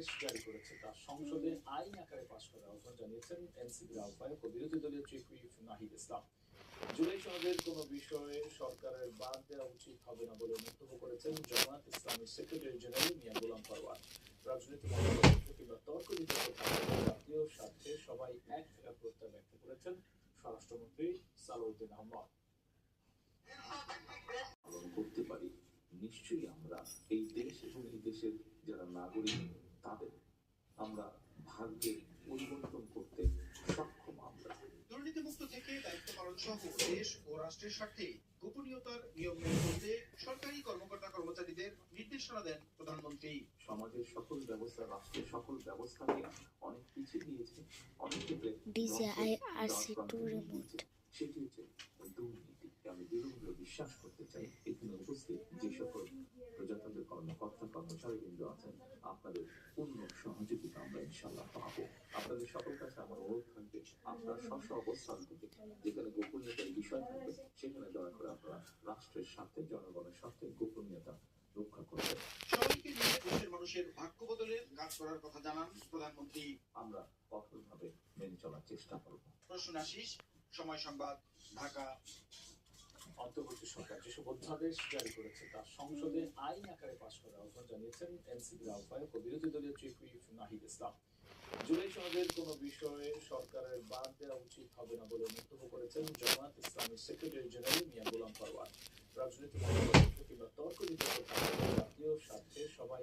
অধ্যাদেশ জারি করেছে তা সংসদে আইন আকারে পাশ করার আহ্বান জানিয়েছেন এনসিপির আহ্বায়ক ও বিরোধী দলীয় চিফ হুইপ নাহিদ ইসলাম। জুলাই সনদের কোনো বিষয়ে সরকারের বাদ দেওয়া উচিত হবে না বলে মন্তব্য করেছেন জামায়াত ইসলামীর সেক্রেটারি জেনারেল মিয়া গোলাম পরওয়ার। রাজনৈতিক মতামত কিংবা তর্ক বিতর্ক থাকলে জাতীয় স্বার্থে সবাই এক থাকার প্রত্যয় ব্যক্ত করেছেন স্বরাষ্ট্রমন্ত্রী সালাউদ্দিন আহমদ। পালন করতে পারি, নিশ্চয়ই আমরা এই দেশ এবং এই দেশের যারা নাগরিক তাদের আমরা ভাগ্যে পরিবর্তন করতে সক্ষম। আমরা দুর্নীতিমুক্ত থেকে দায়িত্ব পালন সহ দেশ ও রাষ্ট্রের স্বার্থে গোপনীয়তার নিয়ম মেনে চলতে সরকারি কর্মকর্তা কর্মচারীদের নির্দেশনা দেন প্রধানমন্ত্রী। সমাজের সকল ব্যবস্থা, রাষ্ট্রের সকল ব্যবস্থা নিয়ে অনেক পিছিয়ে গিয়েছে, অনেক ক্ষেত্রে সেটি হচ্ছে দুর্নীতি। আমি দৃঢ়ভাবে বিশ্বাস করতে চাই এখানে উপস্থিত যে সকল প্রজাতন্ত্রের কর্মকর্তা কর্মচারীবৃন্দ আছেন আপনাদের পূর্ণ সহযোগিতা আমরা ইনশাল্লাহ পাবো। আপনাদের সকল কাছে আমার অনুরোধ থাকবে আপনার স্ব অবস্থান থেকে যেখানে গোপনীয়তার বিষয় থাকবে সেখানে দয়া করে আপনারা রাষ্ট্রের স্বার্থে জনগণের স্বার্থে গোপনীয়তা রক্ষা করবেন। সবাইকে নিয়ে দেশের মানুষের ভাগ্য বদলের কাজ করার কথা জানান প্রধানমন্ত্রী। আমরা কঠোরভাবে মেনে চলার চেষ্টা করব। প্রশ্ন আশিস, সময় সংবাদ, ঢাকা। অন্তর্বর্তী সরকার যেসব অধ্যাদেশ জারি করেছে তা সংসদে আইন আকারে পাশ করার আহ্বান জানিয়েছেন এনসিপির আহ্বায়ক ও বিরোধী দলীয় চিফ হুইপ নাহিদ ইসলাম। জুলাই সনদের কোনো বিষয়ে সরকারের বাদ দেওয়া উচিত হবে না বলে মন্তব্য করেছেন জামায়াত ইসলামীর সেক্রেটারি জেনারেল মিয়া গোলাম পরওয়ার। রাজনৈতিক মতামত কিংবা তর্ক বিতর্ক থাকলে জাতীয় স্বার্থে সবাই